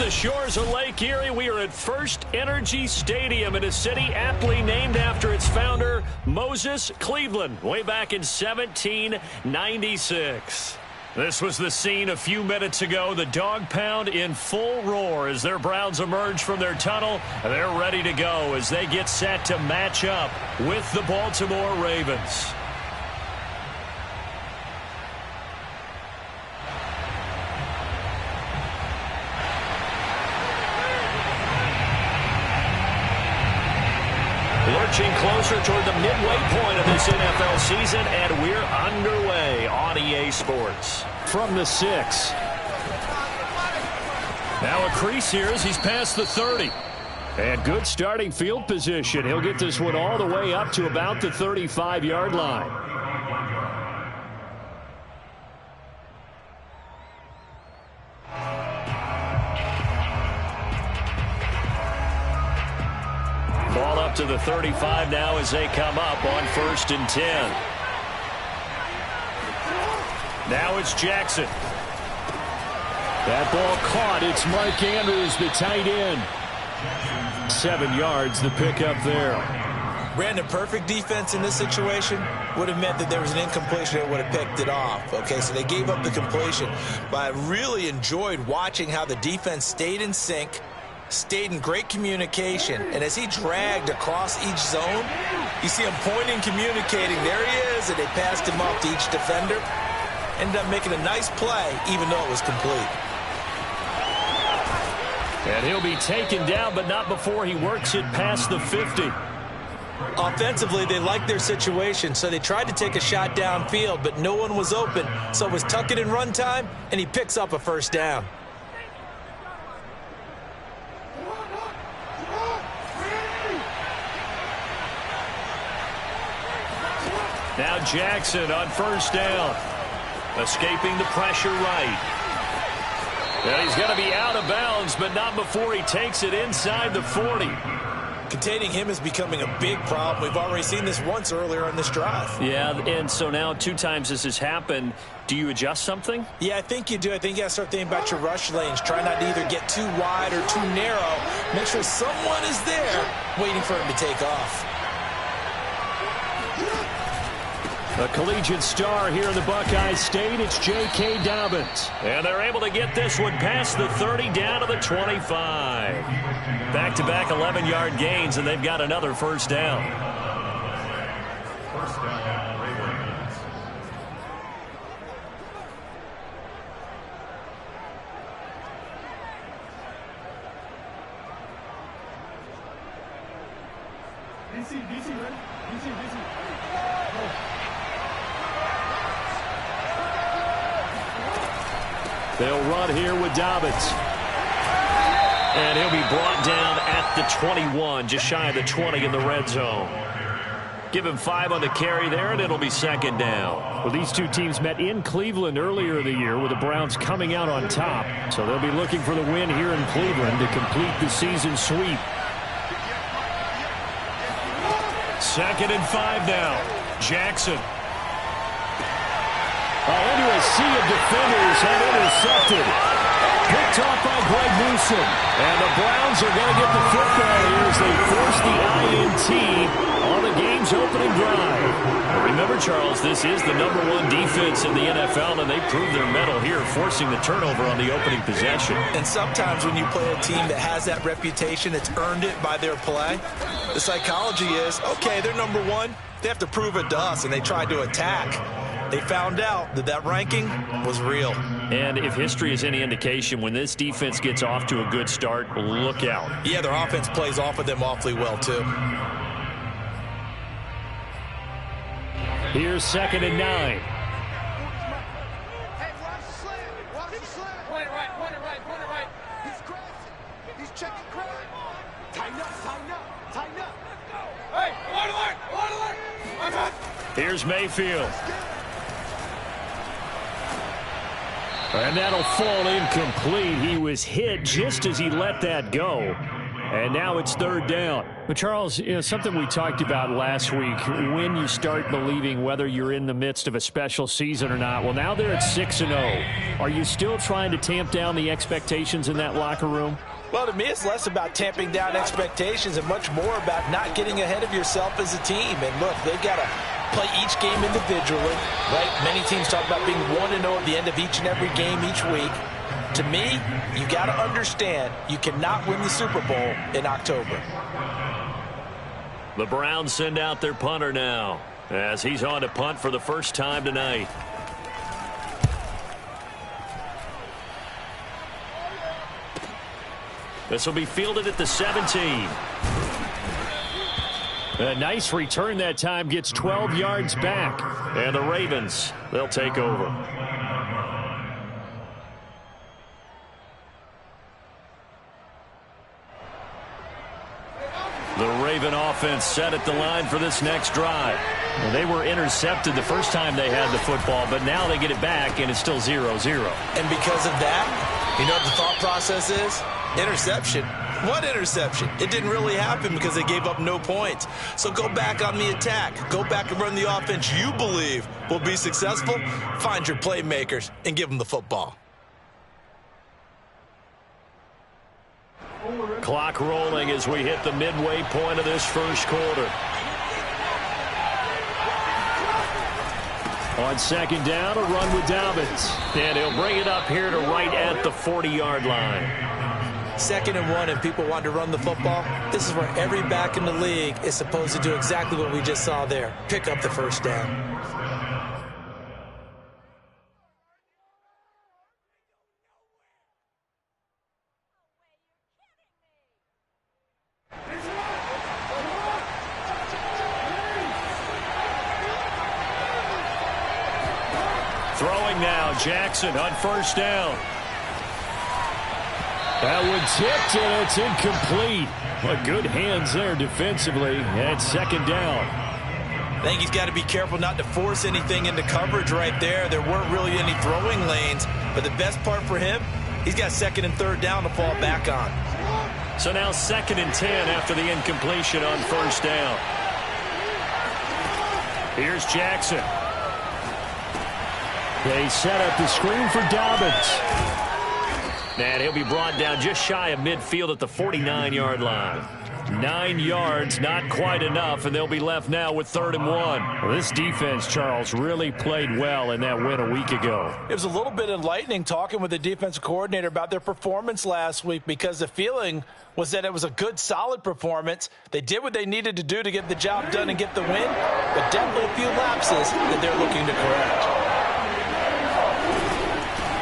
the shores of Lake Erie, we are at First Energy Stadium in a city aptly named after its founder, Moses Cleveland, way back in 1796. This was the scene a few minutes ago. The dog pound in full roar as their Browns emerge from their tunnel. They're ready to go as they get set to match up with the Baltimore Ravens. Lurching closer toward the midway point of this NFL season, and we're underway on EA Sports. From the 6. Now a crease here as he's past the 30. And good starting field position. He'll get this one all the way up to about the 35-yard line. Ball up to the 35 now as they come up on 1st and 10. Now it's Jackson. That ball caught. It's Mike Andrews, the tight end. 7 yards, the pickup there. Brandon, perfect defense in this situation would have meant that there was an incompletion that would have picked it off. Okay, so they gave up the completion. But I really enjoyed watching how the defense stayed in sync, stayed in great communication, and as he dragged across each zone, you see him pointing, communicating. There he is, and they passed him off to each defender. Ended up making a nice play, even though it was complete. And he'll be taken down, but not before he works it past the 50. Offensively, they liked their situation, so they tried to take a shot downfield, but no one was open. So it was tuck it in run time, and he picks up a first down. Now Jackson on 1st down. Escaping the pressure right. And he's going to be out of bounds, but not before he takes it inside the 40. Containing him is becoming a big problem. We've already seen this once earlier on this drive. Yeah, and so now 2 times this has happened. Do you adjust something? Yeah, I think you do. I think you got to start thinking about your rush lanes. Try not to either get too wide or too narrow. Make sure someone is there waiting for him to take off. A collegiate star here in the Buckeye State, it's J.K. Dobbins. And they're able to get this one past the 30 down to the 25. Back-to-back 11-yard gains, and they've got another first down. First down, Ravens. DC, ready? DC. They'll run here with Dobbins. And he'll be brought down at the 21, just shy of the 20 in the red zone. Give him 5 on the carry there, and it'll be 2nd down. Well, these two teams met in Cleveland earlier in the year with the Browns coming out on top. So they'll be looking for the win here in Cleveland to complete the season sweep. 2nd and 5 now. Jackson. Into a sea of defenders and intercepted. Picked off by Greg Newsom. And the Browns are going to get the football here as they force the INT on the game's opening drive. But remember, Charles, this is the #1 defense in the NFL, and they proved their mettle here, forcing the turnover on the opening possession. And sometimes when you play a team that has that reputation, it's earned it by their play. The psychology is, okay, they're #1. They have to prove it to us, and they tried to attack. They found out that that ranking was real. And if history is any indication, when this defense gets off to a good start, look out. Yeah, their offense plays off of them awfully well, too. Here's 2nd and 9. Hey, watch the slant. Watch the slant. Point it right. He's crashing. He's checking crash. Tighten up. Hey, alert. Here's Mayfield. And that'll fall incomplete. He was hit just as he let that go. And now it's third down. But, Charles, something we talked about last week, when you start believing whether you're in the midst of a special season or not. Well, now they're at 6-0. Are you still trying to tamp down the expectations in that locker room? Well, to me, it's less about tamping down expectations and much more about not getting ahead of yourself as a team. And, look, they've got to play each game individually, right? Many teams talk about being 1-0 at the end of each and every game each week. To me, you got to understand you cannot win the Super Bowl in October. The Browns send out their punter now as he's on to punt for the first time tonight. This will be fielded at the 17. A nice return that time, gets 12 yards back. And the Ravens, they'll take over. The Raven offense set at the line for this next drive. Well, they were intercepted the first time they had the football, but now they get it back, and it's still 0-0. And because of that, you know what the thought process is? Interception. What interception? It didn't really happen because they gave up no points. So go back on the attack. Go back and run the offense you believe will be successful. Find your playmakers and give them the football. Clock rolling as we hit the midway point of this first quarter. On second down, a run with Dobbins. And he'll bring it up here to right at the 40-yard line. 2nd and 1 and people want to run the football. This is where every back in the league is supposed to do exactly what we just saw there. Pick up the first down. Throwing now, Jackson on first down. That one tipped, and it's incomplete. But good hands there defensively at second down. I think he's got to be careful not to force anything into coverage right there. There weren't really any throwing lanes. But the best part for him, he's got 2nd and 3rd down to fall back on. So now 2nd and 10 after the incompletion on first down. Here's Jackson. They set up the screen for Dobbins. And he'll be brought down just shy of midfield at the 49-yard line. 9 yards, not quite enough, and they'll be left now with 3rd and 1. Well, this defense, Charles, really played well in that win a week ago. It was a little bit enlightening talking with the defensive coordinator about their performance last week, because the feeling was that it was a good, solid performance. They did what they needed to do to get the job done and get the win, but definitely a few lapses that they're looking to correct.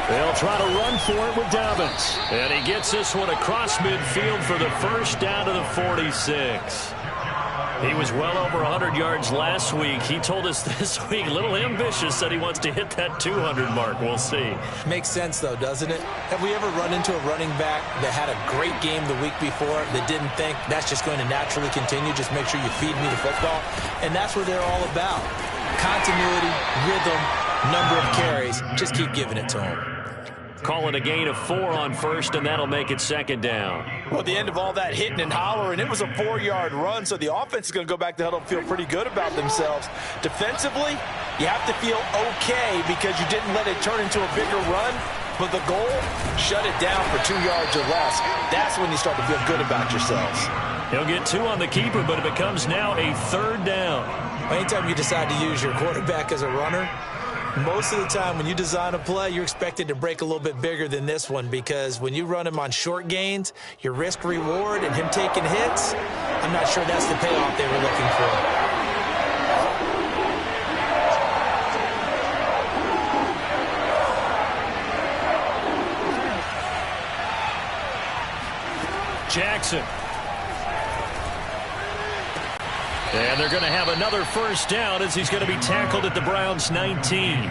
They'll try to run for it with Dobbins. And he gets this one across midfield for the first down to the 46. He was well over 100 yards last week. He told us this week, a little ambitious, that he wants to hit that 200 mark. We'll see. Makes sense, though, doesn't it? Have we ever run into a running back that had a great game the week before that didn't think that's just going to naturally continue? Just make sure you feed me the football. And that's what they're all about. Continuity, rhythm, number of carries. Just keep giving it to him. Call it a gain of 4 on first, and that'll make it 2nd down. Well, at the end of all that hitting and hollering, it was a 4-yard run, so the offense is going to go back to huddle and feel pretty good about themselves. Defensively, you have to feel okay because you didn't let it turn into a bigger run, but the goal, shut it down for 2 yards or less. That's when you start to feel good about yourselves. He'll get 2 on the keeper, but it becomes now a 3rd down. Anytime you decide to use your quarterback as a runner, most of the time when you design a play, you're expected to break a little bit bigger than this one, because when you run him on short gains, your risk-reward and him taking hits, I'm not sure that's the payoff they were looking for. Jackson. And they're going to have another first down as he's going to be tackled at the Browns' 19.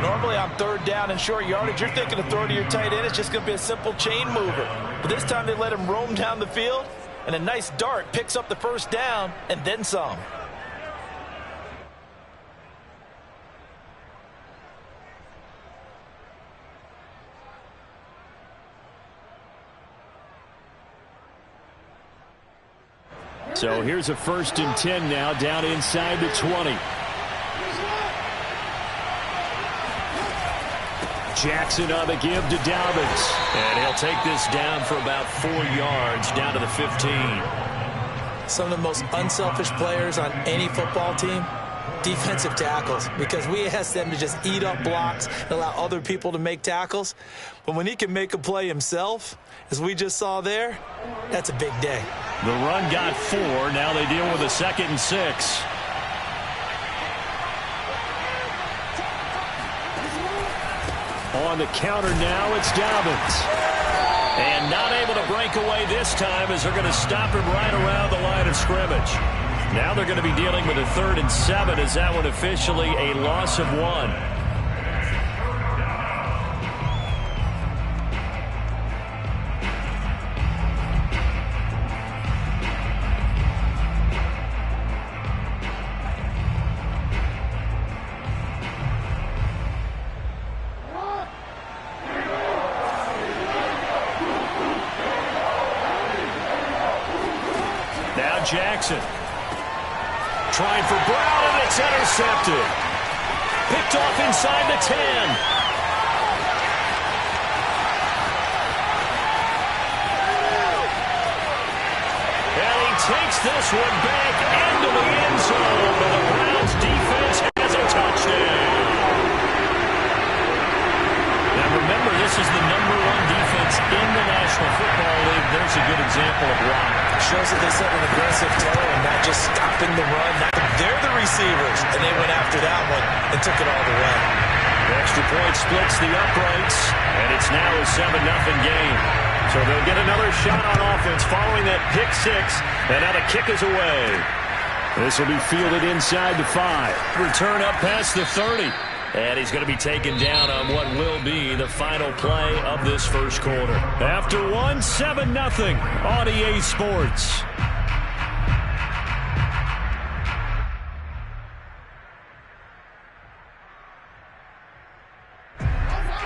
Normally on 3rd down and short yardage, you're thinking of throwing to your tight end. It's just going to be a simple chain mover. But this time they let him roam down the field, and a nice dart picks up the first down and then some. So here's a 1st and 10 now, down inside the 20. Jackson on the give to Dobbins. And he'll take this down for about 4 yards, down to the 15. Some of the most unselfish players on any football team, defensive tackles, because we ask them to just eat up blocks and allow other people to make tackles. But when he can make a play himself, as we just saw there, that's a big day. The run got 4. Now they deal with a 2nd and 6. On the counter now, it's Dobbins. And not able to break away this time as they're going to stop him right around the line of scrimmage. Now they're going to be dealing with a 3rd and 7 as that one officially a loss of 1. Jackson trying for Brown, and it's intercepted. Picked off inside the 10. And he takes this one back into the end zone, and the Browns defense has a touchdown. Now remember, this is the #1 defense in the National Football League. There's a good example of why. Shows that they set an aggressive tone and not just stopping the run. They're the receivers, and they went after that one and took it all the way. The extra point splits the uprights, and it's now a 7-0 game. So they'll get another shot on offense following that pick 6, and now the kick is away. This will be fielded inside the 5. Return up past the 30. And he's going to be taken down on what will be the final play of this first quarter. After 1, 7-0 on EA Sports.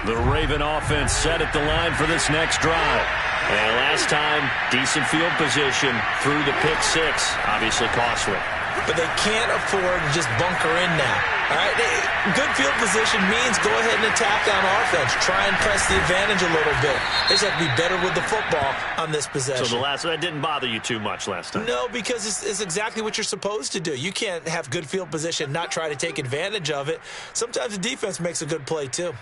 The Raven offense set at the line for this next drive. And last time, decent field position through the pick 6. Obviously costly. But they can't afford to just bunker in now. All right? Good field position means go ahead and attack on offense. Try and press the advantage a little bit. They just have to be better with the football on this possession. So that didn't bother you too much last time? No, because it's exactly what you're supposed to do. You can't have good field position, not try to take advantage of it. Sometimes the defense makes a good play, too.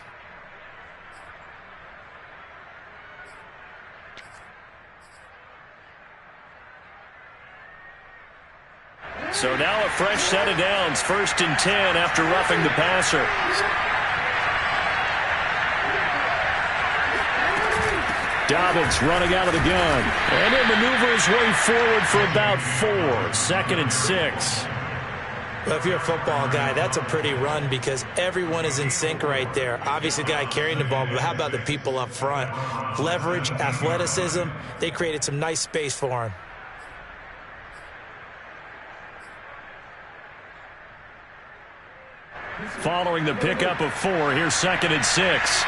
So now a fresh set of downs, 1st and 10 after roughing the passer. Dobbins running out of the gun. And he'll maneuver his way forward for about 4. 2nd and 6. Well, if you're a football guy, that's a pretty run because everyone is in sync right there. Obviously, the guy carrying the ball, but how about the people up front? Leverage, athleticism, they created some nice space for him. Following the pickup of 4, here's 2nd and 6.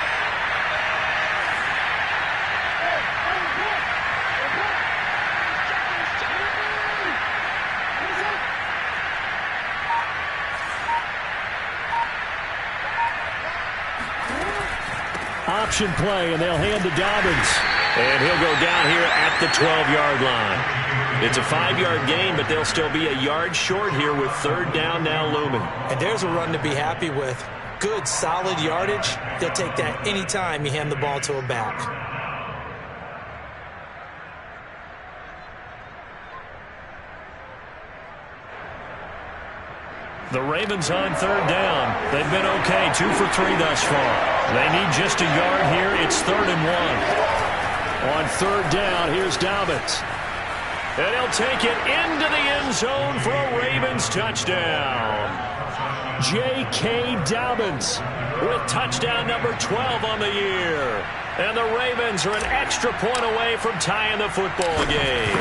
Option play, and they'll hand to Dobbins. And he'll go down here at the 12-yard line. It's a 5-yard gain, but they'll still be a yard short here with 3rd down now looming. And there's a run to be happy with. Good, solid yardage. They'll take that anytime you hand the ball to a back. The Ravens on 3rd down. They've been okay, 2 for 3 thus far. They need just a yard here. It's 3rd and 1. On 3rd down, here's Dobbins. And he'll take it into the end zone for a Ravens touchdown. J.K. Dobbins with touchdown number 12 on the year. And the Ravens are an extra point away from tying the football game.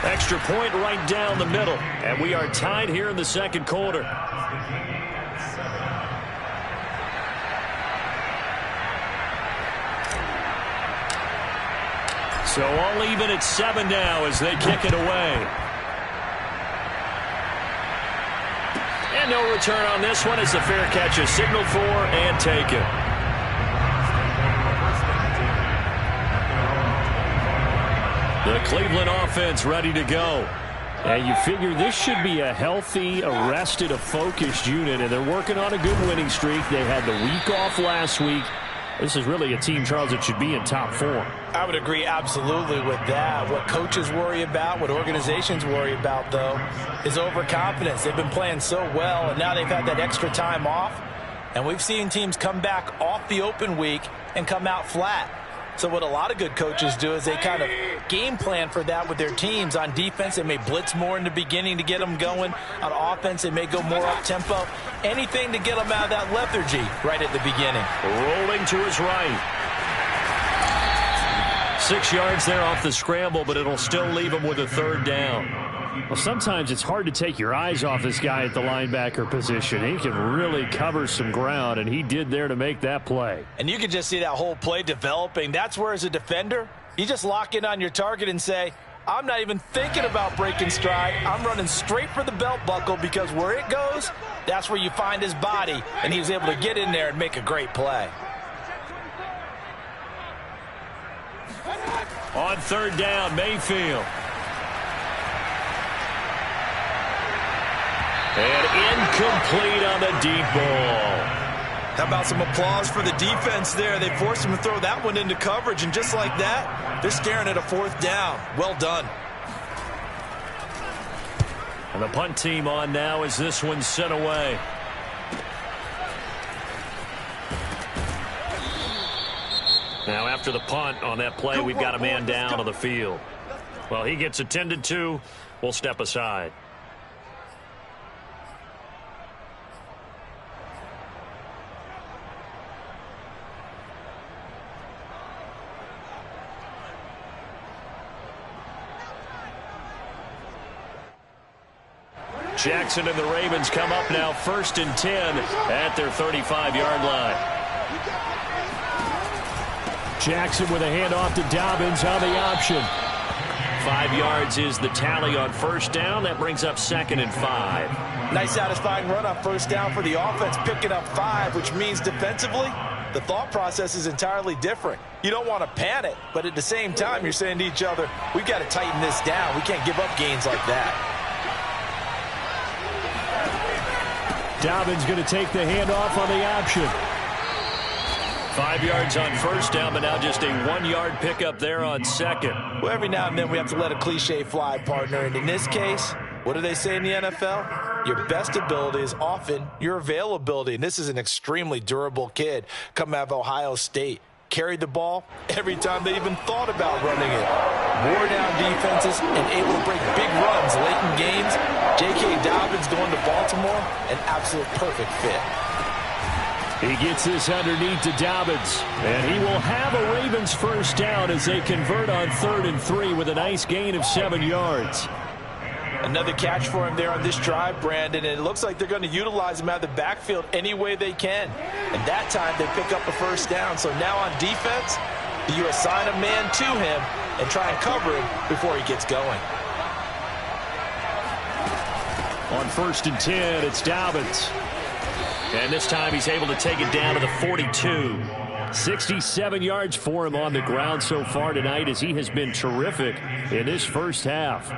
Extra point right down the middle. And we are tied here in the second quarter. So all even at 7 now as they kick it away. And no return on this one as the fair catch is signaled for and taken. The Cleveland offense ready to go. And you figure this should be a healthy, arrested, a focused unit, and they're working on a good winning streak. They had the week off last week. This is really a team, Charles, that should be in top form. I would agree absolutely with that. What coaches worry about, what organizations worry about, though, is overconfidence. They've been playing so well, and now they've had that extra time off. And we've seen teams come back off the open week and come out flat. So what a lot of good coaches do is they kind of game plan for that with their teams. On defense, they may blitz more in the beginning to get them going. On offense, they may go more up-tempo. Anything to get them out of that lethargy right at the beginning. Rolling to his right. 6 yards there off the scramble, but it'll still leave him with a 3rd down. Well, sometimes it's hard to take your eyes off this guy at the linebacker position. He can really cover some ground, and he did there to make that play. And you can just see that whole play developing. That's where, as a defender, you just lock in on your target and say, I'm not even thinking about breaking stride. I'm running straight for the belt buckle, because where it goes, that's where you find his body. And he was able to get in there and make a great play. On 3rd down, Mayfield. And incomplete on the deep ball. How about some applause for the defense there? They forced him to throw that one into coverage, and just like that, they're staring at a 4th down. Well done. And the punt team on now as this one's sent away. Now after the punt on that play, we've got a man down on the field. Well, he gets attended to. We'll step aside. Jackson and the Ravens come up now 1st and 10 at their 35-yard line. Jackson with a handoff to Dobbins on the option. 5 yards is the tally on 1st down. That brings up 2nd and 5. Nice satisfying run on 1st down for the offense, picking up 5, which means defensively, the thought process is entirely different. You don't want to panic, but at the same time, you're saying to each other, we've got to tighten this down. We can't give up gains like that. Dobbins going to take the handoff on the option. 5 yards on 1st down, but now just a 1-yard pickup there on 2nd. Well, every now and then we have to let a cliche fly, partner. And in this case, what do they say in the NFL? Your best ability is often your availability. And this is an extremely durable kid coming out of Ohio State. Carried the ball every time they even thought about running it. Wore down defenses and able to break big runs late in games. J.K. Dobbins going to Baltimore, an absolute perfect fit. He gets this underneath to Dobbins, and he will have a Ravens 1st down as they convert on 3rd and 3 with a nice gain of 7 yards. Another catch for him there on this drive, Brandon, and it looks like they're going to utilize him out of the backfield any way they can. And that time they pick up a 1st down. So now on defense, you assign a man to him and try and cover him before he gets going. On 1st and 10, it's Dobbins. And this time he's able to take it down to the 42. 67 yards for him on the ground so far tonight, as he has been terrific in this 1st half.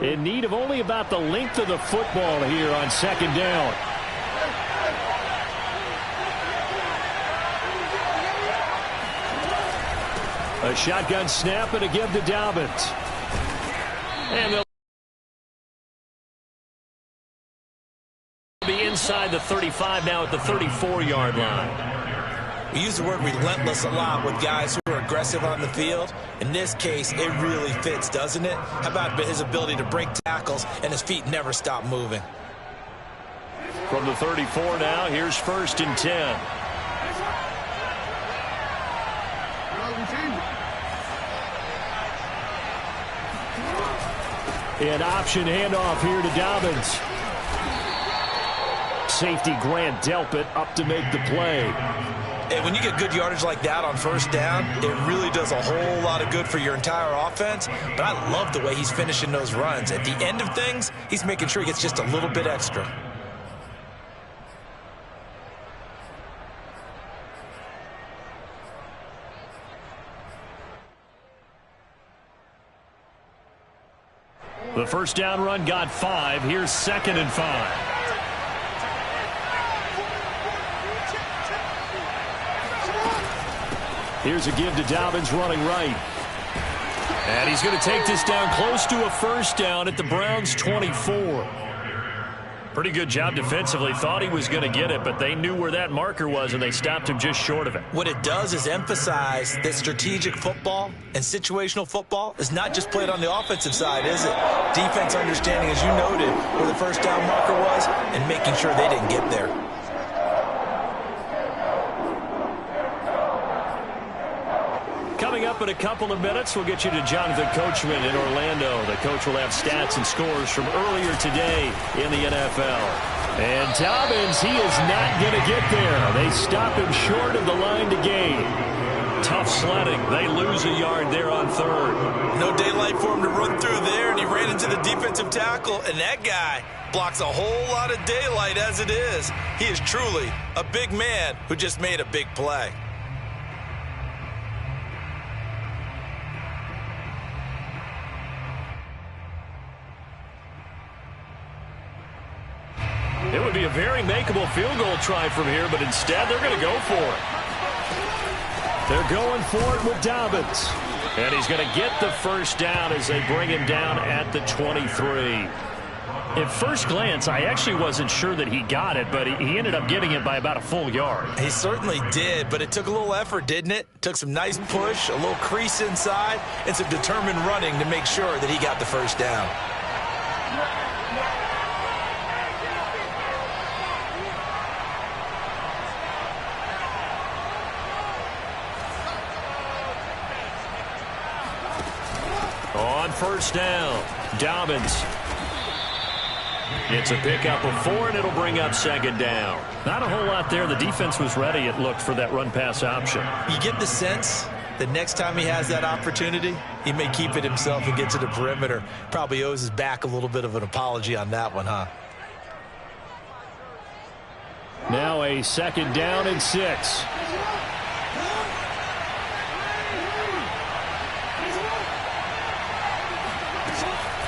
In need of only about the length of the football here on 2nd down. A shotgun snap and a give to Dobbins. And they'll be inside the 35 now at the 34-yard line. We use the word relentless a lot with guys who are aggressive on the field. In this case, it really fits, doesn't it? How about his ability to break tackles and his feet never stop moving? From the 34 now, here's 1st and 10. An option handoff here to Dobbins. safety Grant Delpit up to make the play. And when you get good yardage like that on first down, it really does a whole lot of good for your entire offense. But I love the way he's finishing those runs. At the end of things, he's making sure he gets just a little bit extra. The first down run got 5. Here's 2nd and 5. Here's a give to Dobbins running right. And he's going to take this down close to a first down at the Browns' 24. Pretty good job defensively. Thought he was going to get it, but they knew where that marker was, and they stopped him just short of it. What it does is emphasize that strategic football and situational football is not just played on the offensive side, is it? Defense understanding, as you noted, where the first down marker was and making sure they didn't get there. Coming up in a couple of minutes, we'll get you to Jonathan Coachman in Orlando. The coach will have stats and scores from earlier today in the NFL. And Dobbins, he is not going to get there. They stop him short of the line to gain. Tough sledding. They lose a yard there on 3rd. No daylight for him to run through there, and he ran into the defensive tackle, and that guy blocks a whole lot of daylight as it is. He is truly a big man who just made a big play. It would be a very makeable field goal try from here, but instead they're going to go for it. They're going for it with Dobbins. And he's going to get the first down as they bring him down at the 23. At first glance, I actually wasn't sure that he got it, but he ended up getting it by about a full yard. He certainly did, but it took a little effort, didn't it? Took some nice push, a little crease inside, and some determined running to make sure that he got the first down. On first down, Dobbins. It's a pickup of 4, and it'll bring up 2nd down. Not a whole lot there. The defense was ready, it looked, for that run-pass option. You get the sense that next time he has that opportunity, he may keep it himself and get to the perimeter. Probably owes his back a little bit of an apology on that one, huh? Now a 2nd down and 6.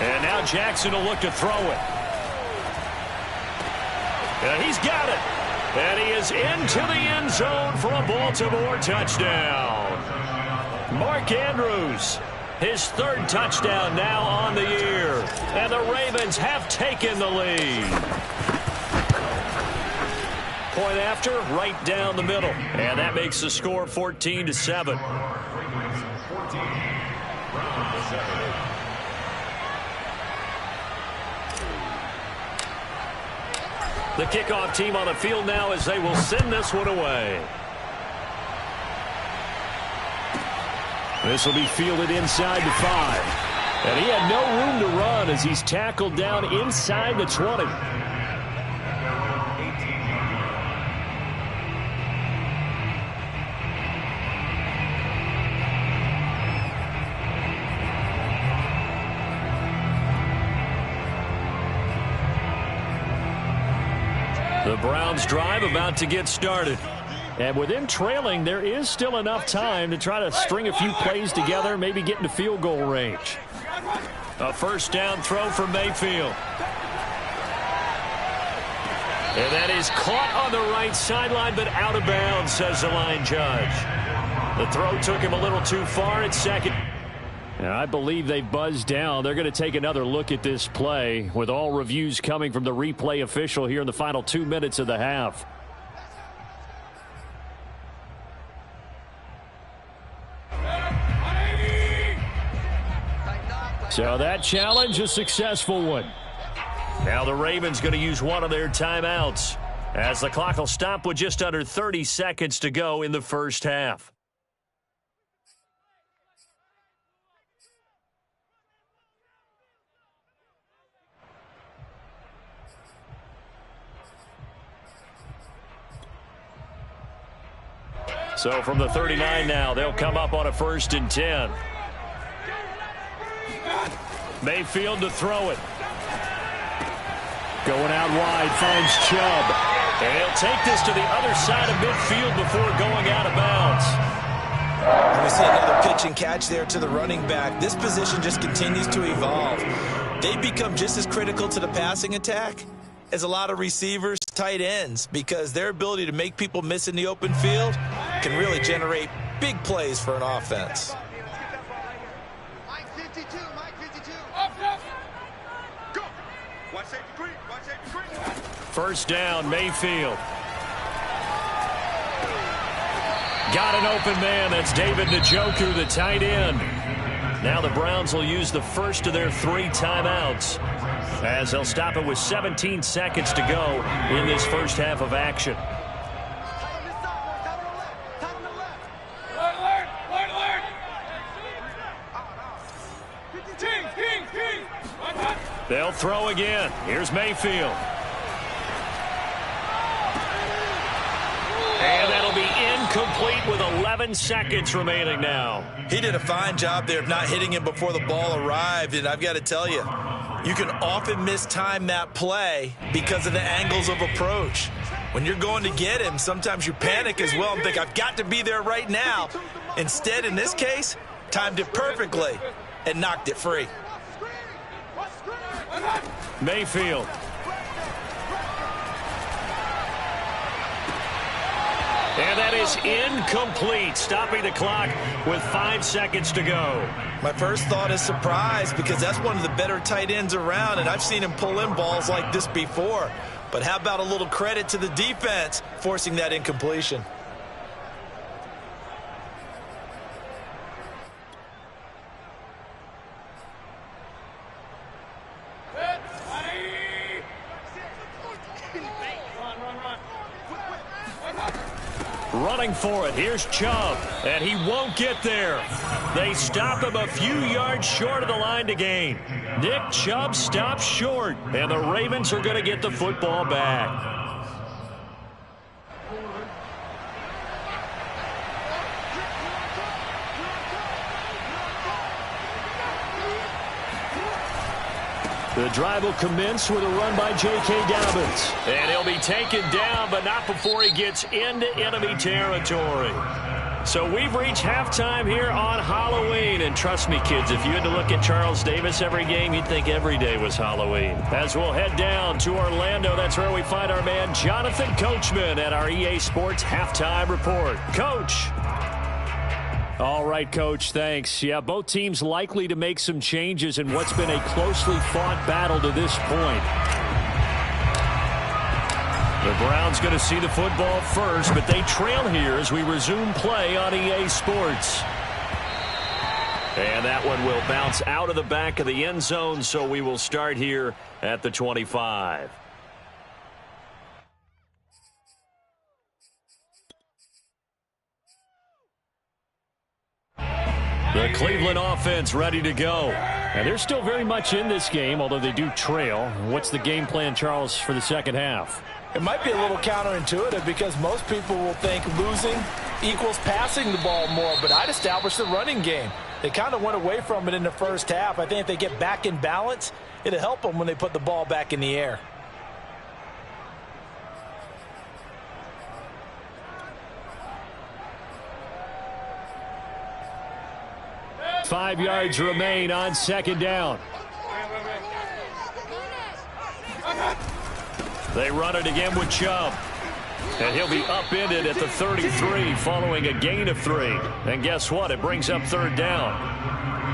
And now Jackson will look to throw it. And he's got it. And he is into the end zone for a Baltimore touchdown. Mark Andrews, his 3rd touchdown now on the year. And the Ravens have taken the lead. Point after, right down the middle. And that makes the score 14-7. The kickoff team on the field now as they will send this one away. This will be fielded inside the 5. And he had no room to run as he's tackled down inside the 20. The Browns drive about to get started. And with them trailing, there is still enough time to try to string a few plays together, maybe get into field goal range. A first down throw for Mayfield. And that is caught on the right sideline, but out of bounds, says the line judge. The throw took him a little too far at 2nd. And I believe they buzzed down. They're going to take another look at this play with all reviews coming from the replay official here in the final 2 minutes of the half. So that challenge, a successful one. Now the Ravens going to use one of their timeouts as the clock will stop with just under 30 seconds to go in the first half. So from the 39 now, they'll come up on a 1st and 10. Mayfield to throw it. Going out wide, finds Chubb. And he'll take this to the other side of midfield before going out of bounds. And we see another pitch and catch there to the running back. This position just continues to evolve. They become just as critical to the passing attack as a lot of receivers, tight ends, because their ability to make people miss in the open field can really generate big plays for an offense. Mike 52, Mike 52. Go. Watch safety green, watch safety green. 1st down, Mayfield. Got an open man. That's David Njoku, the tight end. Now the Browns will use the first of their 3 timeouts, as they'll stop it with 17 seconds to go in this first half of action. They'll throw again. Here's Mayfield. And that'll be incomplete with 11 seconds remaining now. He did a fine job there of not hitting him before the ball arrived, and I've got to tell you, you can often mistime that play because of the angles of approach. When you're going to get him, sometimes you panic as well and think, I've got to be there right now. Instead, in this case, timed it perfectly and knocked it free. Mayfield. And that is incomplete, stopping the clock with 5 seconds to go. My first thought is surprise, because that's one of the better tight ends around, and I've seen him pull in balls like this before. But how about a little credit to the defense forcing that incompletion? Running for it. Here's Chubb, and he won't get there. They stop him a few yards short of the line to gain. Nick Chubb stops short, and the Ravens are going to get the football back. The drive will commence with a run by J.K. Dobbins. And he'll be taken down, but not before he gets into enemy territory. So we've reached halftime here on Halloween. And trust me, kids, if you had to look at Charles Davis every game, you'd think every day was Halloween. As we'll head down to Orlando, that's where we find our man Jonathan Coachman at our EA Sports Halftime Report. Coach. All right, Coach, thanks. Yeah, both teams likely to make some changes in what's been a closely fought battle to this point. The Browns going to see the football first, but they trail here as we resume play on EA Sports. And that one will bounce out of the back of the end zone, so we will start here at the 25. The Cleveland offense ready to go. And they're still very much in this game, although they do trail. What's the game plan, Charles, for the second half? It might be a little counterintuitive because most people will think losing equals passing the ball more, but I'd establish the running game. They kind of went away from it in the first half. I think if they get back in balance, it'll help them when they put the ball back in the air. Five yards remain on second down. They run it again with Chubb. And he'll be upended at the 33 following a gain of 3. And guess what? It brings up third down.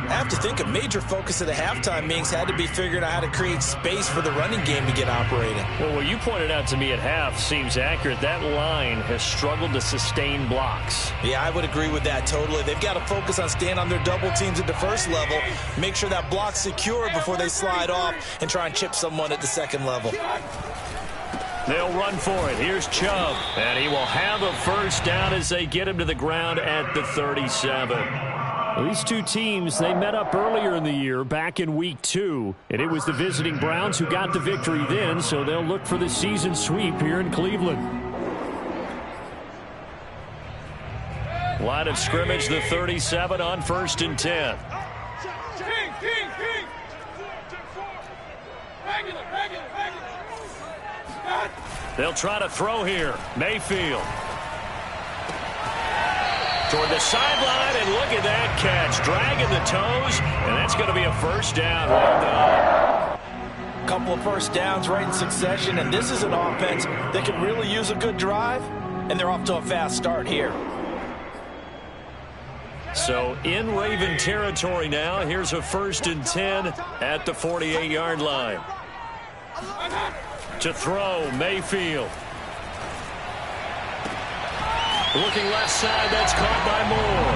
I have to think a major focus of the halftime meetings had to be figuring out how to create space for the running game to get operating. Well, what you pointed out to me at half seems accurate. That line has struggled to sustain blocks. Yeah, I would agree with that totally. They've got to focus on staying on their double teams at the first level, make sure that block's secure before they slide off and try and chip someone at the second level. They'll run for it. Here's Chubb, and he will have a first down as they get him to the ground at the 37. Well, these two teams, they met up earlier in the year, back in week 2, and it was the visiting Browns who got the victory then, so they'll look for the season sweep here in Cleveland. Line of scrimmage, the 37 on 1st and 10. They'll try to throw here. Mayfield. Toward the sideline, and look at that catch. Dragging the toes, and that's going to be a first down. Well done. Couple of first downs right in succession, and this is an offense that can really use a good drive, and they're off to a fast start here. So in Raven territory now. Here's a 1st and 10 at the 48-yard line. To throw, Mayfield. Looking left side, that's caught by Moore.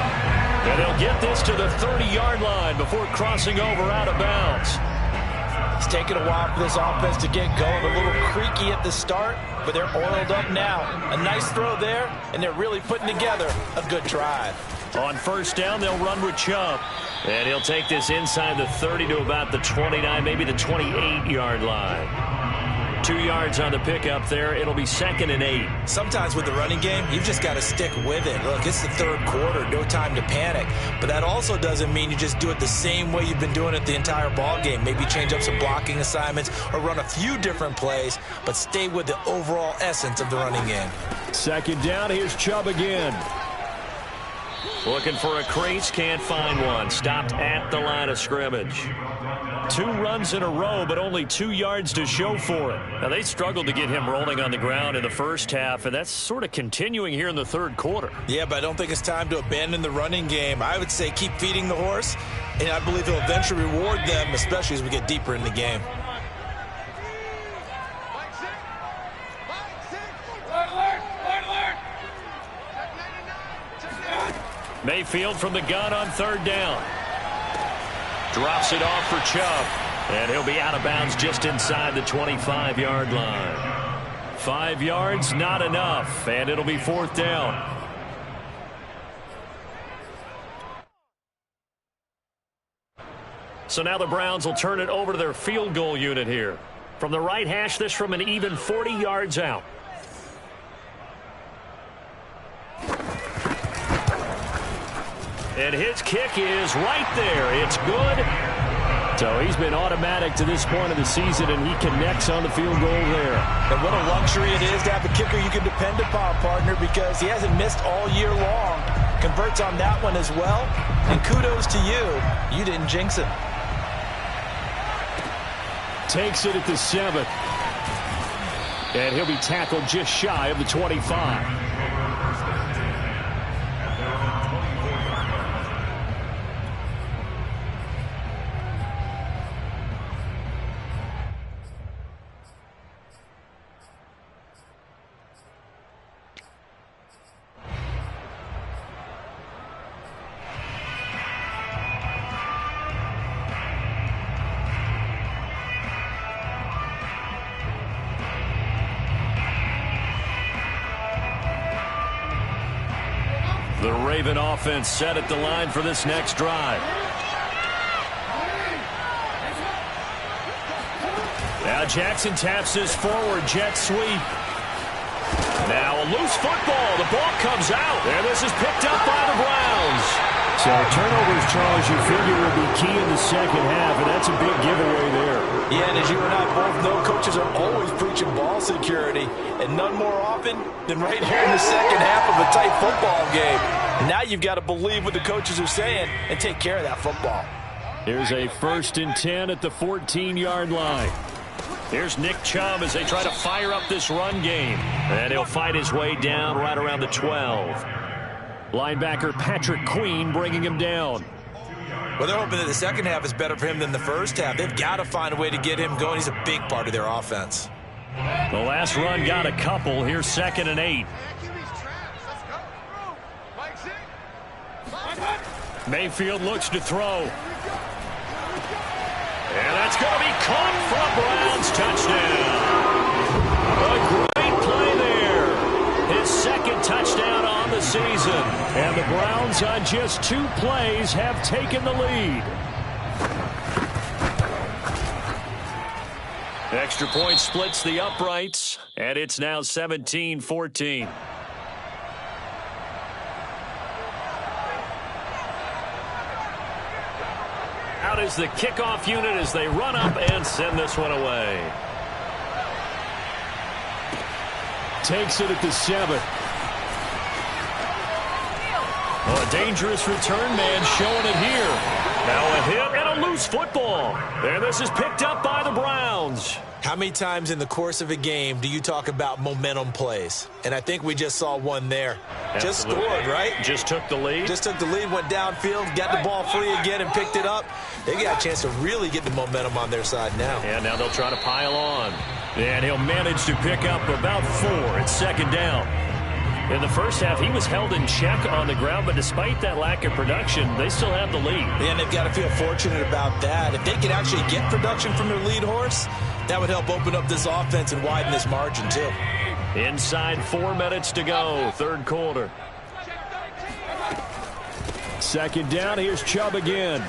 And they'll get this to the 30-yard line before crossing over out of bounds. It's taken a while for this offense to get going. A little creaky at the start, but they're oiled up now. A nice throw there, and they're really putting together a good drive. On 1st down, they'll run with Chubb. And he'll take this inside the 30 to about the 29, maybe the 28-yard line. 2 yards on the pickup there. It'll be 2nd and 8. Sometimes with the running game, you've just got to stick with it. Look, it's the 3rd quarter. No time to panic. But that also doesn't mean you just do it the same way you've been doing it the entire ball game. Maybe change up some blocking assignments or run a few different plays, but stay with the overall essence of the running game. 2nd down. Here's Chubb again. Looking for a crease, can't find one. Stopped at the line of scrimmage. 2 runs in a row, but only 2 yards to show for it. Now, they struggled to get him rolling on the ground in the first half, and that's sort of continuing here in the 3rd quarter. Yeah, but I don't think it's time to abandon the running game. I would say keep feeding the horse, and I believe he'll eventually reward them, especially as we get deeper in the game. Mayfield from the gun on 3rd down. Drops it off for Chubb. And he'll be out of bounds just inside the 25-yard line. 5 yards, not enough. And it'll be 4th down. So now the Browns will turn it over to their field goal unit here. From the right hash, this from an even 40 yards out. And his kick is right there. It's good. So he's been automatic to this point of the season, and he connects on the field goal there. And what a luxury it is to have a kicker you can depend upon, partner, because he hasn't missed all year long. Converts on that one as well. And kudos to you. You didn't jinx him. Takes it at the 7th. And he'll be tackled just shy of the 25. The Raven offense set at the line for this next drive. Now Jackson taps this forward jet sweep. Now a loose football. The ball comes out. And this is picked up by the Browns. So turnovers, Charles, you figure will be key in the second half, and that's a big giveaway there. Yeah, and as you and I both know, coaches are always preaching ball security, and none more often than right here in the second half of a tight football game. And now you've got to believe what the coaches are saying and take care of that football. Here's a 1st and 10 at the 14-yard line. Here's Nick Chubb as they try to fire up this run game. And he'll fight his way down right around the 12. Linebacker Patrick Queen bringing him down. Well, they're hoping that the second half is better for him than the first half. They've got to find a way to get him going. He's a big part of their offense. The last run got a couple. Here's 2nd and 8. Mayfield looks to throw. And that's going to be caught for a Browns touchdown. A great play there. His 2nd touchdown on the season. And the Browns on just 2 plays have taken the lead. Extra point splits the uprights, and it's now 17-14. out is the kickoff unit as they run up and send this one away. Takes it at the 7. Oh, a dangerous return man showing it here. Now a hit and a loose football. And this is picked up by the Browns. How many times in the course of a game do you talk about momentum plays? And I think we just saw one there. Absolutely. Just scored, right? Just took the lead. Just took the lead, went downfield, got the ball free again and picked it up. They got a chance to really get the momentum on their side now. And now they'll try to pile on. And he'll manage to pick up about 4 at second down. In the first half, he was held in check on the ground, but despite that lack of production, they still have the lead. And they've got to feel fortunate about that. If they could actually get production from their lead horse, that would help open up this offense and widen this margin, too. Inside 4 minutes to go, third quarter. Second down, here's Chubb again.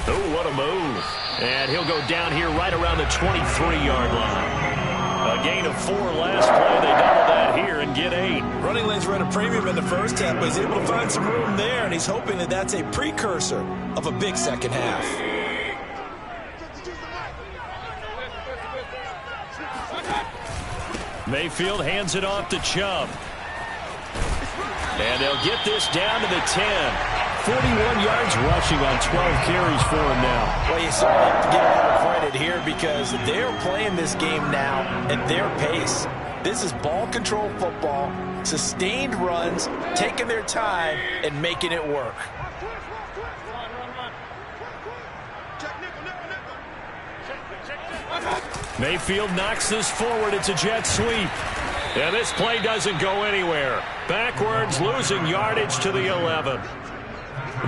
Oh, what a move. And he'll go down here right around the 23-yard line. A gain of 4 last play. They double that here and get 8. Running lanes were at a premium in the first half, but he's able to find some room there, and he's hoping that that's a precursor of a big second half. Mayfield hands it off to Chubb. And they'll get this down to the 10. 41 yards rushing on 12 carries for him now. Well, you certainly have to give them the credit here because they're playing this game now at their pace. This is ball control football, sustained runs, taking their time and making it work. Mayfield knocks this forward. It's a jet sweep. And this play doesn't go anywhere. Backwards, losing yardage to the 11.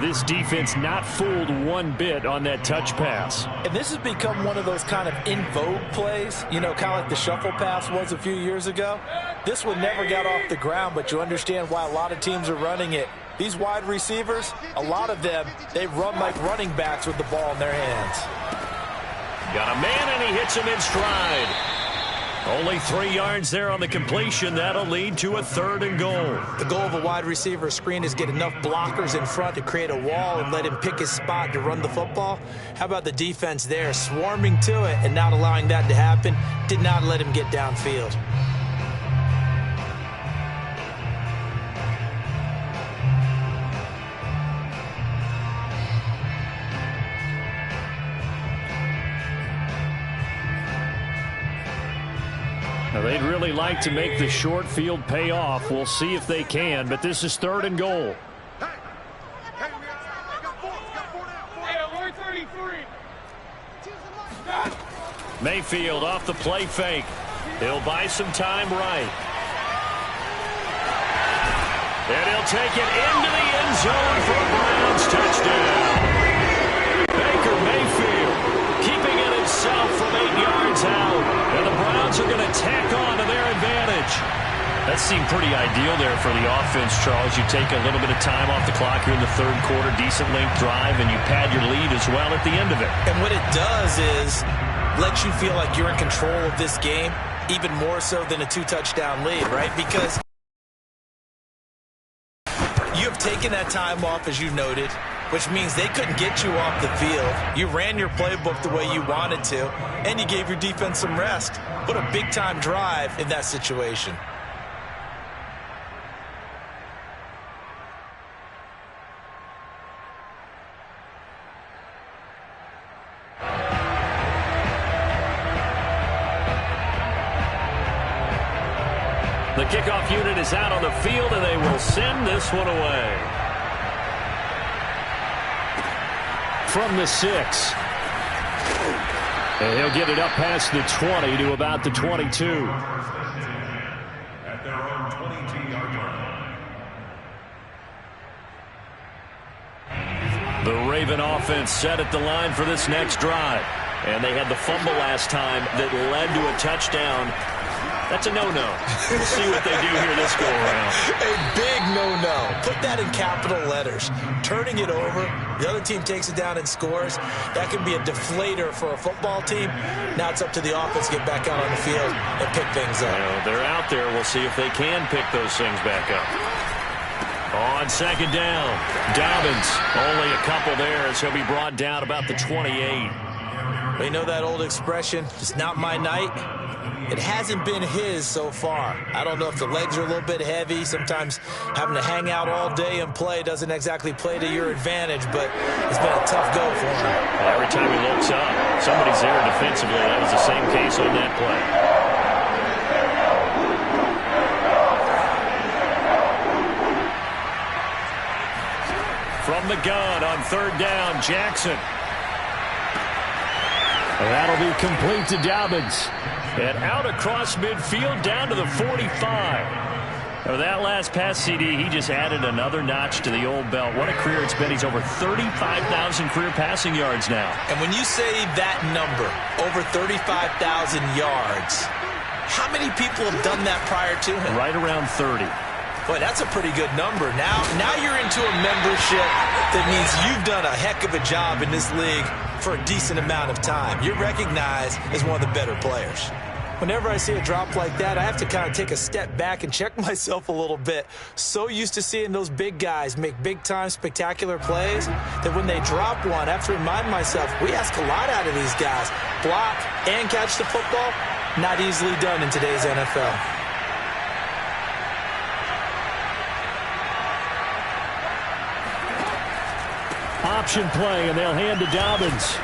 This defense not fooled one bit on that touch pass. And this has become one of those kind of in vogue plays, you know, kind of like the shuffle pass was a few years ago. This one never got off the ground, but you understand why a lot of teams are running it. These wide receivers, a lot of them, they run like running backs with the ball in their hands. Got a man, and he hits him in stride. Only 3 yards there on the completion. That'll lead to a 3rd and goal. The goal of a wide receiver screen is get enough blockers in front to create a wall and let him pick his spot to run the football. How about the defense there, swarming to it and not allowing that to happen? Did not let him get downfield. Now, they'd really like to make the short field pay off. We'll see if they can, but this is 3rd and goal. Mayfield off the play fake. He'll buy some time right. And he'll take it into the end zone for a Browns touchdown. Baker Mayfield keeping it himself from 8 yards out. And the Browns are going to tack on to their advantage. That seemed pretty ideal there for the offense, Charles. You take a little bit of time off the clock here in the third quarter, decent length drive, and you pad your lead as well at the end of it. And what it does is let you feel like you're in control of this game, even more so than a 2-touchdown lead, right? Because you have taken that time off, as you noted, which means they couldn't get you off the field. You ran your playbook the way you wanted to, and you gave your defense some rest. What a big-time drive in that situation. The kickoff unit is out on the field, and they will send this one away. From the 6. And he'll get it up past the 20 to about the 22. At their own 22-yard line. The Raven offense set at the line for this next drive. And they had the fumble last time that led to a touchdown. That's a no-no. We'll see what they do here this go-around. A big no-no. Put that in capital letters. Turning it over, the other team takes it down and scores. That can be a deflator for a football team. Now it's up to the offense to get back out on the field and pick things up. Well, they're out there. We'll see if they can pick those things back up. On on second down. Dobbins, only a couple there as he'll be brought down about the 28. You know that old expression, it's not my night? It hasn't been his so far. I don't know if the legs are a little bit heavy. Sometimes having to hang out all day and play doesn't exactly play to your advantage, but it's been a tough go for him. Well, every time he looks up, somebody's there defensively. That was the same case on that play. From the gun on third down, Jackson. That'll be complete to Dobbins. And out across midfield down to the 45. For that last pass CD, he just added another notch to the old belt. What a career it's been. He's over 35,000 career passing yards now. And when you say that number, over 35,000 yards, how many people have done that prior to him? Right around 30. Boy, that's a pretty good number. Now you're into a membership that means you've done a heck of a job in this league for a decent amount of time. You're recognized as one of the better players. Whenever I see a drop like that, I have to kind of take a step back and check myself a little bit. So used to seeing those big guys make big-time spectacular plays that when they drop one, I have to remind myself, we ask a lot out of these guys. Block and catch the football, not easily done in today's NFL. Option play, and they'll hand to Dobbins.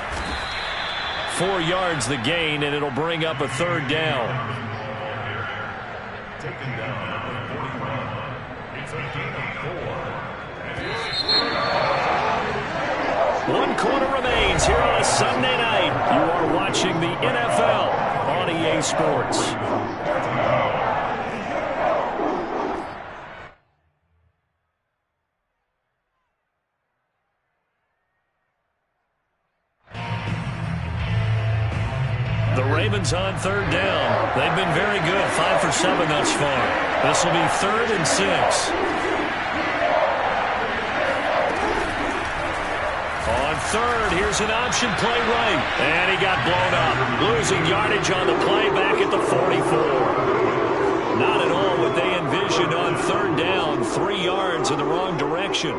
4 yards the gain, and it'll bring up a third down. Taken down number 41. It's a gain of 4. 1 quarter remains here on a Sunday night. You are watching the NFL on EA Sports. The Ravens on third down. They've been very good, 5 for 7 thus far. This will be 3rd and 6. On third, here's an option play right. And he got blown up. Losing yardage on the play back at the 44. Not at all what they envisioned on third down. 3 yards in the wrong direction.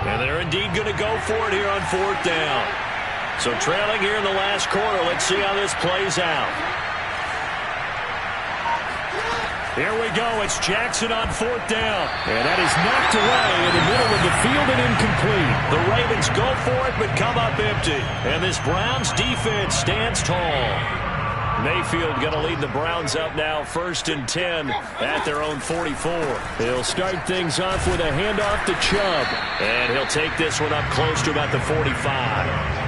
And they're indeed going to go for it here on 4th down. So trailing here in the last quarter. Let's see how this plays out. Here we go. It's Jackson on 4th down. And that is knocked away in the middle of the field and incomplete. The Ravens go for it but come up empty. And this Browns defense stands tall. Mayfield going to lead the Browns up now 1st and 10 at their own 44. They'll start things off with a handoff to Chubb. And he'll take this one up close to about the 45.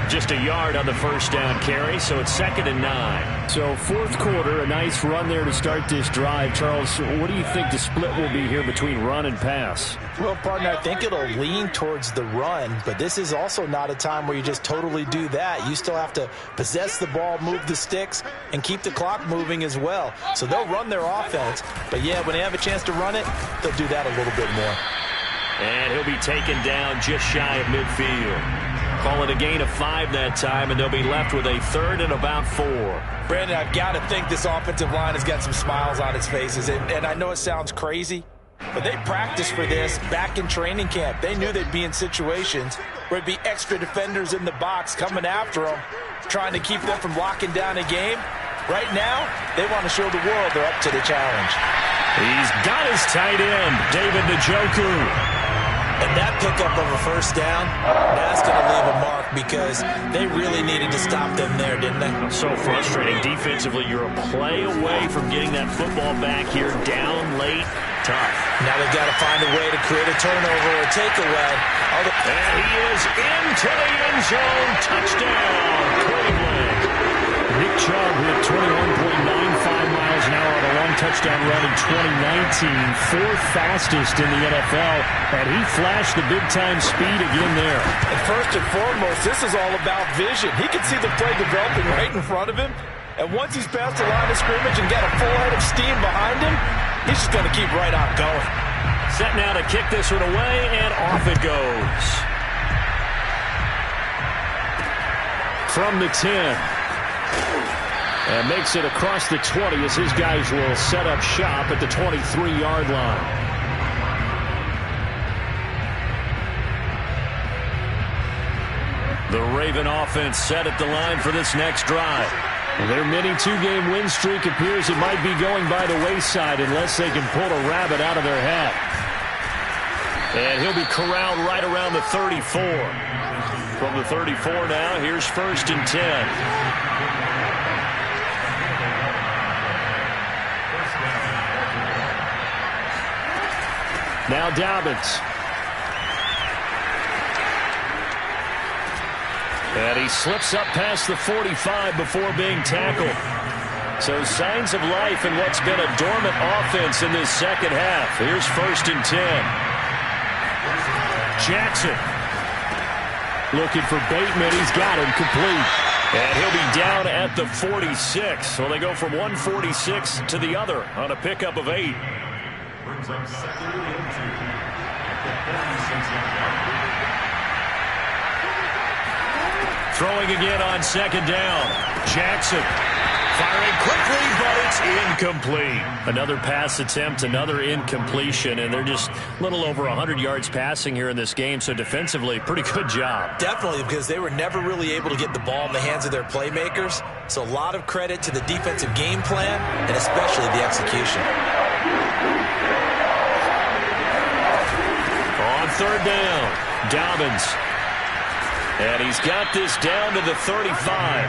Just a yard on the first down carry, so it's 2nd and 9. So 4th quarter, a nice run there to start this drive. Charles, what do you think the split will be here between run and pass? Well, partner, I think it'll lean towards the run, but this is also not a time where you just totally do that. You still have to possess the ball, move the sticks, and keep the clock moving as well. So they'll run their offense, but yeah, when they have a chance to run it, they'll do that a little bit more. And he'll be taken down just shy of midfield. Call it a gain of 5 that time, and they'll be left with a 3rd and about 4. Brandon, I've got to think this offensive line has got some smiles on its faces, and I know it sounds crazy, but they practiced for this back in training camp. They knew they'd be in situations where it'd be extra defenders in the box coming after them, trying to keep them from locking down a game. Right now, they want to show the world they're up to the challenge. He's got his tight end, David Njoku. And that pickup of a first down, that's going to leave a mark because they really needed to stop them there, didn't they? So frustrating. Defensively, you're a play away from getting that football back here down late. Tough. Now they've got to find a way to create a turnover or a takeaway. And he is into the end zone. Touchdown, Cleveland. Nick Chubb hit 21.95 miles an hour on a long touchdown run in 2019, 4th fastest in the NFL, and he flashed the big-time speed again there. And first and foremost, this is all about vision. He can see the play developing right in front of him, and once he's past the line of scrimmage and got a full head of steam behind him, he's just going to keep right on going. set now to kick this one away, and off it goes. From the 10. And makes it across the 20 as his guys will set up shop at the 23-yard line. The Raven offense set at the line for this next drive. Their mini two-game win streak appears it might be going by the wayside unless they can pull a rabbit out of their hat. And he'll be corralled right around the 34. From the 34 now, here's 1st and 10. Now Dobbins. And he slips up past the 45 before being tackled. So signs of life in what's been a dormant offense in this second half. Here's 1st and 10. Jackson. Looking for Bateman. He's got him complete. And he'll be down at the 46. So they go from 146 to the other on a pickup of 8. Brings up 2nd and 2 at the 46-yard line. Throwing again on 2nd down. Jackson firing quickly, but it's incomplete. Another pass attempt, another incompletion, and they're just a little over 100 yards passing here in this game, so defensively, pretty good job. Definitely, because they were never really able to get the ball in the hands of their playmakers, so a lot of credit to the defensive game plan and especially the execution. On 3rd down, Dobbins. And he's got this down to the 35.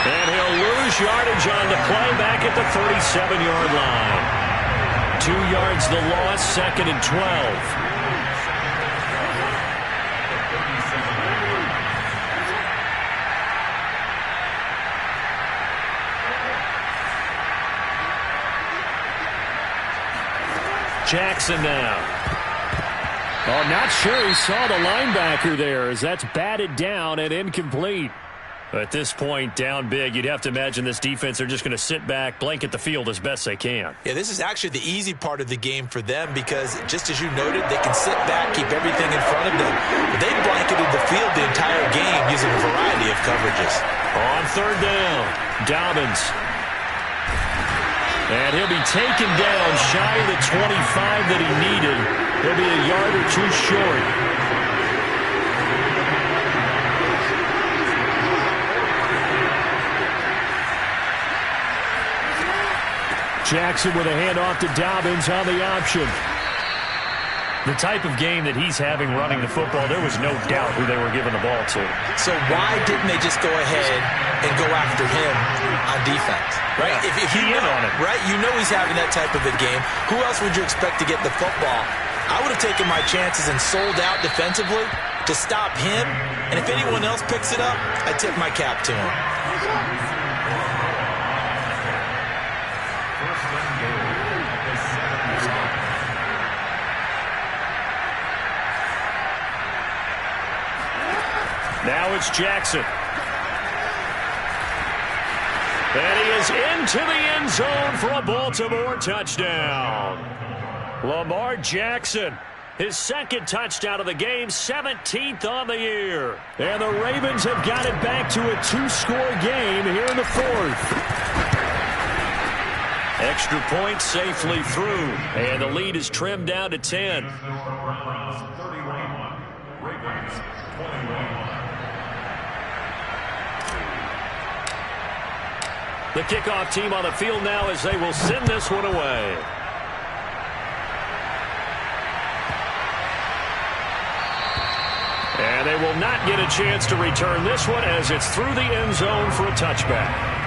And he'll lose yardage on the play back at the 37-yard line. 2 yards the loss, 2nd and 12. Jackson now. Oh, not sure he saw the linebacker there as that's batted down and incomplete. At this point, down big, you'd have to imagine this defense, they're just going to sit back, blanket the field as best they can. Yeah, this is actually the easy part of the game for them because, just as you noted, they can sit back, keep everything in front of them. But they blanketed the field the entire game using a variety of coverages. On 3rd down, Dobbins. And he'll be taken down shy of the 25 that he needed. He'll be a yard or two short. Jackson with a handoff to Dobbins on the option. The type of game that he's having running the football, there was no doubt who they were giving the ball to. So why didn't they just go ahead and go after him on defense? Right? Yeah, if you know, on it. right? You know he's having that type of a game. Who else would you expect to get the football? I would have taken my chances and sold out defensively to stop him. And if anyone else picks it up, I tip my cap to him. Now it's Jackson. And he is into the end zone for a Baltimore touchdown. Lamar Jackson, his 2nd touchdown of the game, 17th on the year. And the Ravens have got it back to a 2-score game here in the 4th. Extra point safely through, and the lead is trimmed down to 10. The kickoff team on the field now as they will send this one away. And they will not get a chance to return this one as it's through the end zone for a touchback.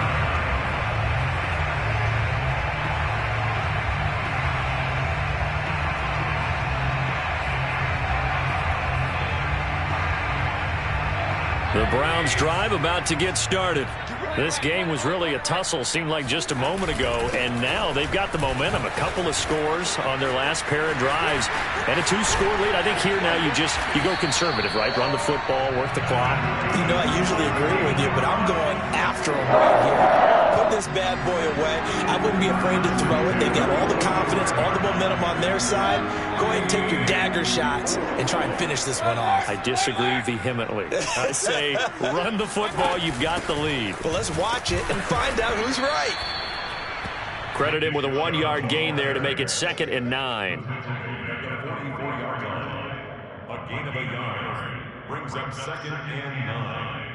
The Browns drive about to get started. This game was really a tussle, seemed like just a moment ago, and now they've got the momentum. A couple of scores on their last pair of drives and a 2-score lead. I think here now you go conservative, right? Run the football, work the clock. You know, I usually agree with you, but I'm going after them right here. Put this bad boy away. I wouldn't be afraid to throw it. They've got all the confidence, all the momentum on their side. Go ahead and take your dagger shots and try and finish this one off. I disagree vehemently. I say run the football. You've got the lead. Well, let's watch it and find out who's right. Credit him with a 1-yard gain there to make it 2nd and 9. A gain of a yard brings up 2nd and 9.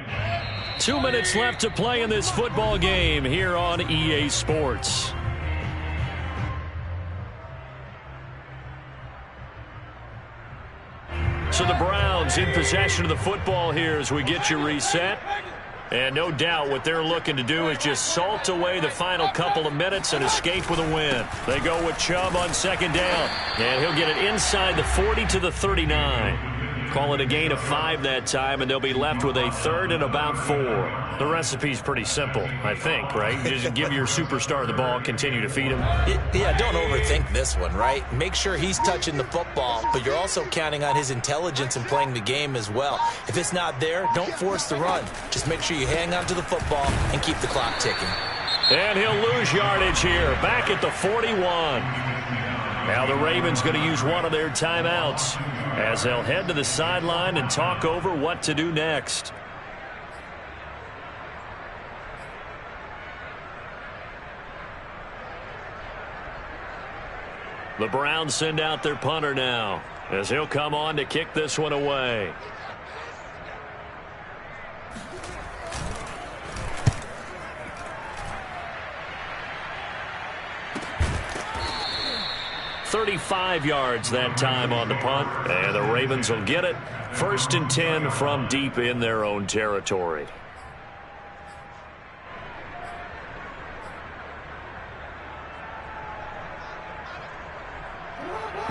2 minutes left to play in this football game here on EA Sports. So the Browns in possession of the football here as we get you reset. And no doubt what they're looking to do is just salt away the final couple of minutes and escape with a win. They go with Chubb on 2nd down. And he'll get it inside the 40 to the 39. Call it a gain of 5 that time, and they'll be left with a 3rd and about 4. The recipe's pretty simple, I think, right? Just give your superstar the ball, continue to feed him. Yeah, don't overthink this one, right? Make sure he's touching the football, but you're also counting on his intelligence in playing the game as well. If it's not there, don't force the run. Just make sure you hang on to the football and keep the clock ticking. And he'll lose yardage here, back at the 41. Now the Ravens going to use one of their timeouts as they'll head to the sideline and talk over what to do next. The Browns send out their punter now as he'll come on to kick this one away. .35 yards that time on the punt, and the Ravens will get it. 1st and 10 from deep in their own territory.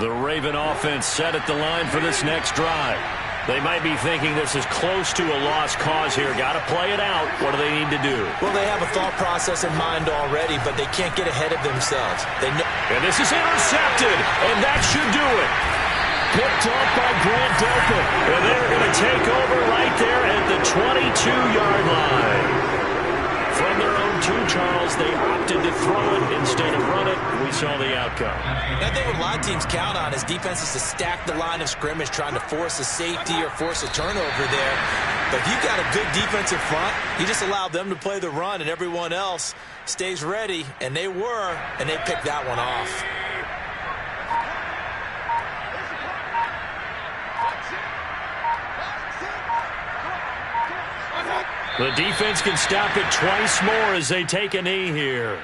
The Raven offense set at the line for this next drive. They might be thinking this is close to a lost cause here. Got to play it out. What do they need to do? Well, they have a thought process in mind already, but they can't get ahead of themselves. They know. And this is intercepted, and that should do it. Picked off by Grant Delpit. And they're going to take over right there at the 22-yard line. From their own 2, Charles, they opted to throw it instead of run it. We saw the outcome. And I think what a lot of teams count on is defenses to stack the line of scrimmage, trying to force a safety or force a turnover there. But if you've got a good defensive front, you just allow them to play the run and everyone else stays ready. And they were, and they picked that one off. The defense can stop it twice more as they take a knee here.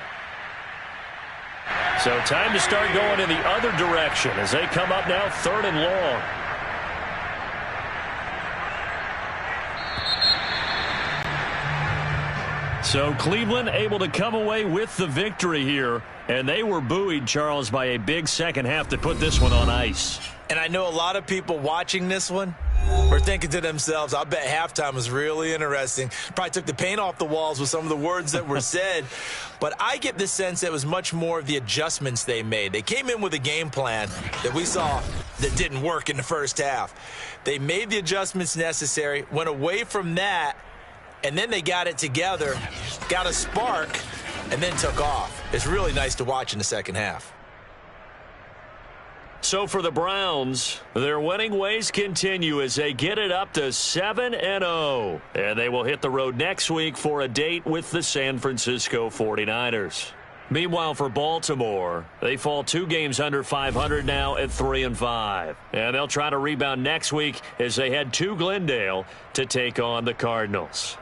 So time to start going in the other direction as they come up now 3rd and long. So Cleveland able to come away with the victory here, and they were buoyed, Charles, by a big second half that put this one on ice. And I know a lot of people watching this one were thinking to themselves, I bet halftime was really interesting. Probably took the paint off the walls with some of the words that were said. But I get the sense that it was much more of the adjustments they made. They came in with a game plan that we saw that didn't work in the first half. They made the adjustments necessary, went away from that, and then they got it together, got a spark, and then took off. It's really nice to watch in the second half. So for the Browns, their winning ways continue as they get it up to 7-0. And they will hit the road next week for a date with the San Francisco 49ers. Meanwhile, for Baltimore, they fall 2 games under 500 now at 3-5. And they'll try to rebound next week as they head to Glendale to take on the Cardinals.